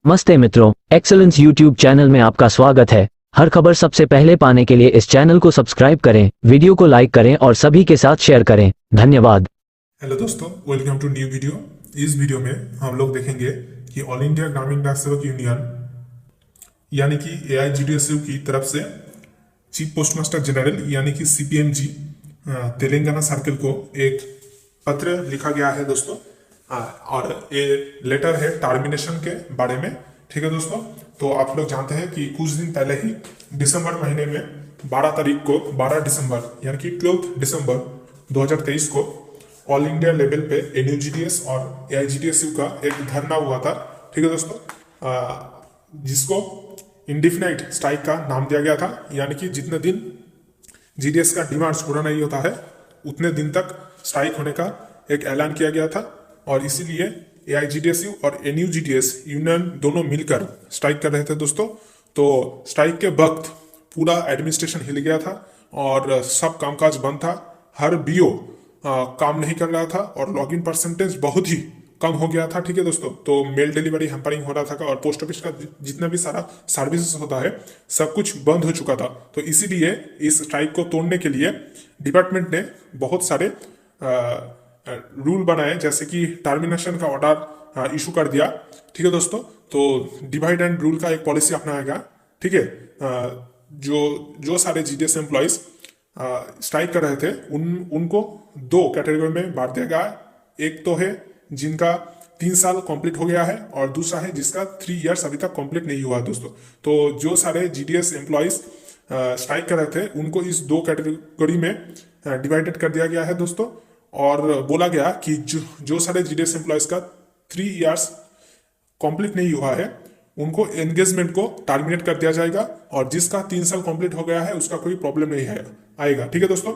नमस्ते मित्रों, excellence YouTube channel में आपका स्वागत है। हर खबर सबसे पहले पाने के लिए इस चैनल को सब्सक्राइब करें, वीडियो को लाइक करें और सभी के साथ शेयर करें। धन्यवाद। हेलो दोस्तों, वेलकम टू न्यू वीडियो। इस वीडियो में हम लोग देखेंगे कि ऑल इंडिया ग्रामीण डाक सेवक यूनियन यानी कि एआईजीडीएसयू की तरफ से चीफ पोस्ट मास्टर जनरल यानी कि सीपीएमजी तेलंगाना सर्कल को एक पत्र लिखा गया है दोस्तों। और ये लेटर है टर्मिनेशन के बारे में। ठीक है दोस्तों, तो आप लोग जानते हैं कि कुछ दिन पहले ही दिसंबर महीने में 12 तारीख को 12 दिसंबर यानी कि 12 दिसंबर 2023 को ऑल इंडिया लेवल पे एनयूजीडीएस और एआईजीडीएसयू का एक धरना हुआ था। ठीक है दोस्तों, जिसको इंडिफिनाइट स्ट्राइक का नाम दिया गया था, यानी कि जितने दिन जीडीएस का डिमांड्स पूरा नहीं होता है उतने दिन तक स्ट्राइक होने का एक ऐलान किया गया था। और इसीलिए एआईजीडीएसयू और एनयूजीडीएस यूनियन दोनों मिलकर स्ट्राइक कर रहे थे दोस्तों। तो स्ट्राइक के वक्त पूरा एडमिनिस्ट्रेशन हिल गया था और सब कामकाज बंद था। हर बीओ काम नहीं कर रहा था और लॉगिन परसेंटेज बहुत ही कम हो गया था। ठीक है दोस्तों, तो मेल डिलीवरी हैम्परिंग हो रहा था और पोस्ट ऑफिस का जितना भी सारा सर्विसेज होता है सब कुछ बंद हो चुका था। तो इसीलिए इस स्ट्राइक को तोड़ने के लिए डिपार्टमेंट ने बहुत सारे रूल बनाए, जैसे कि टर्मिनेशन का ऑर्डर इशू कर दिया। ठीक है दोस्तों, तो डिवाइड एंड रूल का एक पॉलिसी अपनाया गया। ठीक है, जो सारे जीडीएस एम्प्लॉयज स्ट्राइक कर रहे थे उनको दो कैटेगरी में बांट दिया गया। एक तो है जिनका 3 साल कंप्लीट हो गया है और दूसरा है जिसका 3 इयर्स अभी तक कंप्लीट नहीं हुआ दोस्तों। तो जो सारे जीडीएस एम्प्लॉयज स्ट्राइक कर रहे थे उनको इस दो कैटेगरी में डिवाइडेड कर दिया गया है दोस्तों। और बोला गया कि जो सारे जीडीएस एम्प्लॉयज का 3 इयर्स कंप्लीट नहीं हुआ है उनको एंगेजमेंट को टर्मिनेट कर दिया जाएगा और जिसका 3 साल कंप्लीट हो गया है उसका कोई प्रॉब्लम नहीं है आएगा। ठीक है दोस्तों,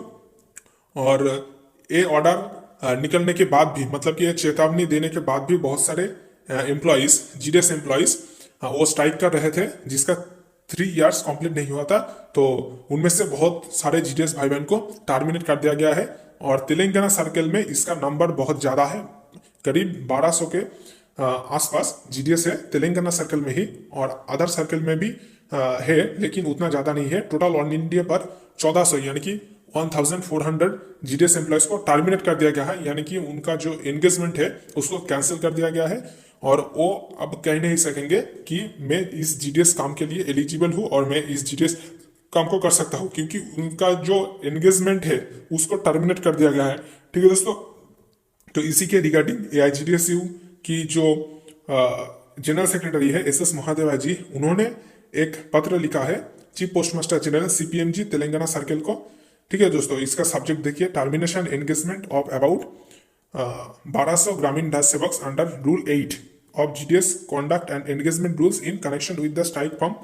और ये ऑर्डर निकलने के बाद भी, मतलब कि ये चेतावनी देने के बाद भी बहुत सारे एम्प्लॉयज जीडीएस एम्प्लॉयज वो स्ट्राइक कर रहे थे जिसका 3 इयर्स कंप्लीट नहीं हुआ था। तो उनमें से बहुत सारे जीडीएस भाई बहन को टर्मिनेट कर दिया गया है और तेलंगाना सर्कल में इसका नंबर बहुत ज़्यादा है। करीब 1200 के आसपास जीडीएस है तेलंगाना सर्कल में ही, और अदर सर्कल में भी है लेकिन उतना ज़्यादा नहीं है। टोटल ऑल इंडिया पर 1400 यानी कि 1400 जीडीएस एम्प्लॉयज को टर्मिनेट कर दिया गया है, यानी कि उनका जो एंगेजमेंट है उसको कैंसिल कर दिया गया है और वो अब कह नहीं सकेंगे कि मैं इस जीडीएस काम के लिए एलिजिबल हूँ और मैं इस जीडीएस काम को कर सकता हूँ, क्योंकि उनका जो एंगेजमेंट है उसको टर्मिनेट कर दिया गया है। ठीक है दोस्तों, तो इसी के रिगार्डिंग एआईजीडीएसयू की जो जनरल सेक्रेटरी है एसएस महादेवा जी, उन्होंने एक पत्र लिखा है chief postmaster general CPMG Telangana circle को। ठीक है दोस्तों, इसका सब्जेक्ट देखिए, टर्मिनेशन एंगेजमेंट ऑफ अबाउट 1200 ग्रामीण डाक सेवक्स under rule 8 of GDS conduct and engagement rules in connection with the strike from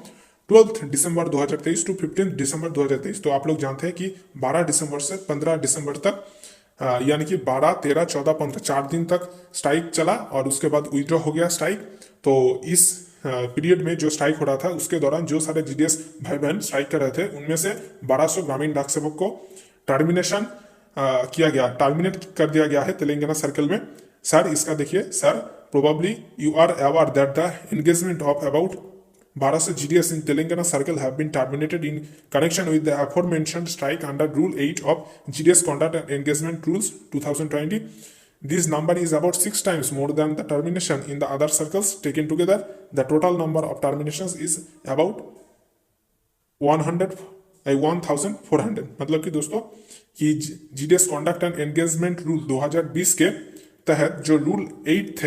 12 December 2023 to 15 December 2023। तो आप लोग जानते हैं कि 12 दिसंबर से 15 दिसंबर तक यानी कि 12, 13, 14, 15 4 दिन तक स्ट्राइक चला और उसके बाद विड्रॉ हो गया स्ट्राइक। तो इस पीरियड में जो स्ट्राइक हो रहा था उसके दौरान जो सारे जीडीएस भाई बहन स्ट्राइक कर रहे थे उनमें से 1200 ग्रामीण डाक सेवक को टर्मिनेशन किया गया, टर्मिनेट कर दिया गया है तेलंगाना सर्कल में। सर इसका देखिए, sir probably you are aware that the engagement of about 1200 GDS in Telangana circle have been terminated in connection with the aforementioned strike under Rule 8 of GDS Conduct and Engagement Rules 2020. This number is about 6 times more than the termination in the other circles. Taken together, the total number of terminations is about 1400। मतलब कि दोस्तों कि GDS Conduct and Engagement Rule 2020 के तहत जो rule 8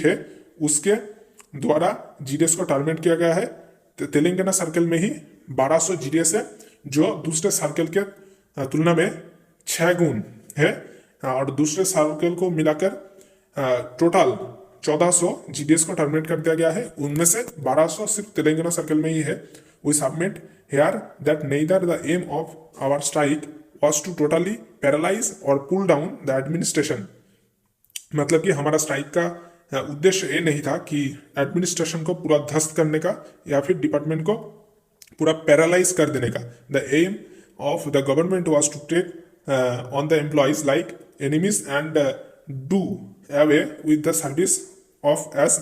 है उसके द्वारा जीडीएस को टर्मिनेट किया गया है। तेलंगाना सर्कल में ही 1200 जीडीएस है जो दूसरे सर्कल के तुलना में 6 गुण है और दूसरे सर्कल को मिलाकर टोटल 1400 जीडीएस को टर्मिनेट कर दिया गया है। उनमें से 1200 सिर्फ तेलंगाना सर्कल में ही है। We submit here that neither the aim of our strike was to totally paralyse और पुल डाउन द एडमिनिस्ट्रेशन। मतलब कि हमारा स्ट्राइक का उद्देश्य ये नहीं था कि एडमिनिस्ट्रेशन को पूरा ध्वस्त करने का या फिर डिपार्टमेंट को पूरा पैरालाइज कर देने का। The aim of the government was to take on the employees like enemies and do away with the service of as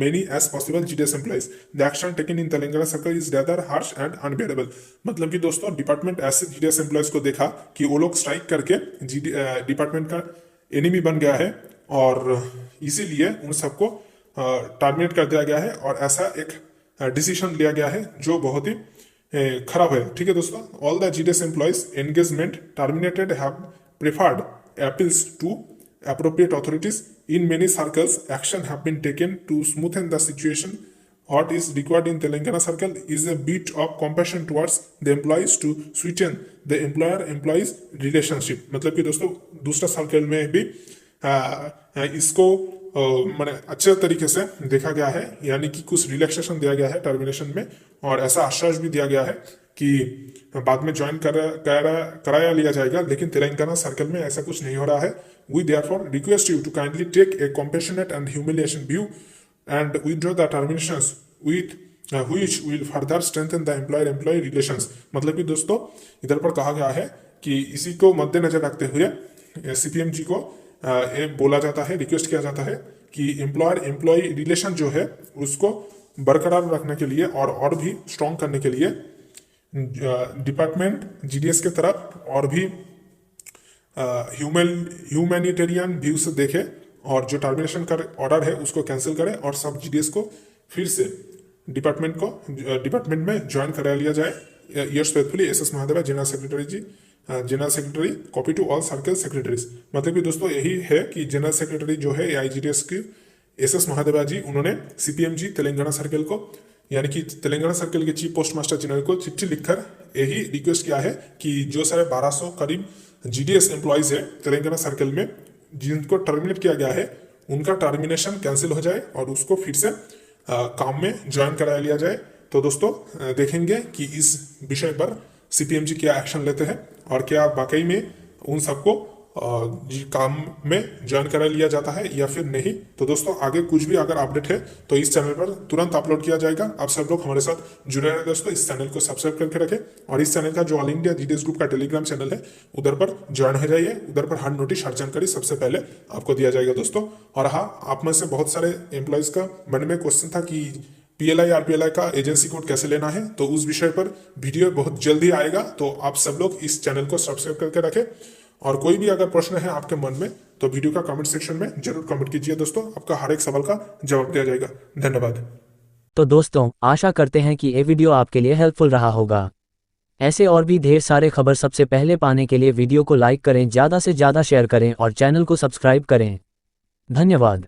many as possible GDS employees. The action taken in Telangana circle is rather harsh and unbearable. मतलब कि दोस्तों department ऐसे GDS employees को देखा कि वो लोग strike करके डिपार्टमेंट का एनिमी बन गया है और इसीलिए उन सबको टर्मिनेट कर दिया गया है और ऐसा एक डिसीजन लिया गया है जो बहुत ही खराब है। ठीक है दोस्तों, all the GDS employees engagement terminated have preferred appeals to appropriate authorities. In many circles, action have been taken to smoothen the situation. What is required in Telangana circle is a bit of compassion towards the employees to sweeten the employer-employees relationship. मतलब कि दोस्तों दूसरा circle में भी इसको मैंने अच्छे तरीके से देखा गया है, यानी कि कुछ रिलैक्सेशन दिया गया है टर्मिनेशन में और ऐसा आश्वास भी दिया गया है कि बाद में ज्वाइन कराया लिया जाएगा, लेकिन तेलंगाना सर्कल में ऐसा कुछ नहीं हो रहा है। We therefore request you to kindly take a compassionate and humiliation view and withdraw the terminations with which will further strengthen the employer employee relations. मतलब कि दोस्तों इधर पर कहा गया है कि इसी को मद्देनजर रखते हुए CPM जी को बोला जाता है, रिक्वेस्ट किया जाता है कि एम्प्लॉयर-एम्प्लॉय रिलेशन जो है उसको बरकरार रखने के लिए और भी स्ट्रॉन्ग करने के लिए डिपार्टमेंट GDS के तरफ और भी ह्यूमैनिटेरियन व्यू से देखे और जो टर्मिनेशन का ऑर्डर है उसको कैंसिल करे और सब GDS को फिर से डिपार्टमेंट में ज्वाइन करा लिया जाए। Yes faithfully SS Mahadeva general secretary ji, general secretary copy to all circle secretaries. मतलब कि दोस्तों यही है कि जनरल सेक्रेटरी जो है AIGDS की SS महादेवा जी, उन्होंने CPM जी तेलंगाना सर्कल को यानी कि तेलंगाना सर्कल के चीफ पोस्ट मास्टर जनरल को चिट्ठी लिखकर यही रिक्वेस्ट किया है कि जो 1250 करीब GDS एम्प्लॉयज है तेलंगाना सर्कल में जिनको टर्मिनेट किया गया है उनका टर्मिनेशन कैंसिल हो जाए और उसको फिर से काम में ज्वाइन करा लिया जाए। तो दोस्तों देखेंगे कि इस विषय पर CPM जी क्या एक्शन लेते हैं और क्या वाकई में उन सबको काम में ज्वाइन करा लिया जाता है या फिर नहीं। तो दोस्तों आगे कुछ भी अगर अपडेट है तो इस चैनल पर तुरंत अपलोड किया जाएगा। आप सब लोग हमारे साथ जुड़े रहे दोस्तों, इस चैनल को सब्सक्राइब करके रखें और इस चैनल का जो ऑल इंडिया GDS ग्रुप का टेलीग्राम चैनल है उधर पर ज्वाइन हो जाइए। उधर पर हर नोटिस हर जानकारी सबसे पहले आपको दिया जाएगा दोस्तों। और हाँ, आप में से बहुत सारे एम्प्लॉयज का मन में क्वेश्चन था कि PLI RPLI का एजेंसी कोड कैसे लेना है, तो उस विषय पर वीडियो बहुत जल्दी आएगा। तो आप सब लोग इस चैनल को सब्सक्राइब करके रखें और कोई भी अगर प्रश्न है आपके मन में तो वीडियो का कमेंट सेक्शन में जरूर कमेंट कीजिए दोस्तों, आपका हर एक सवाल का जवाब दिया जाएगा। धन्यवाद। तो दोस्तों आशा करते हैं कि ये वीडियो आपके लिए हेल्पफुल रहा होगा। ऐसे और भी ढेर सारे खबर सबसे पहले पाने के लिए वीडियो को लाइक करें, ज़्यादा से ज़्यादा शेयर करें और चैनल को सब्सक्राइब करें। धन्यवाद।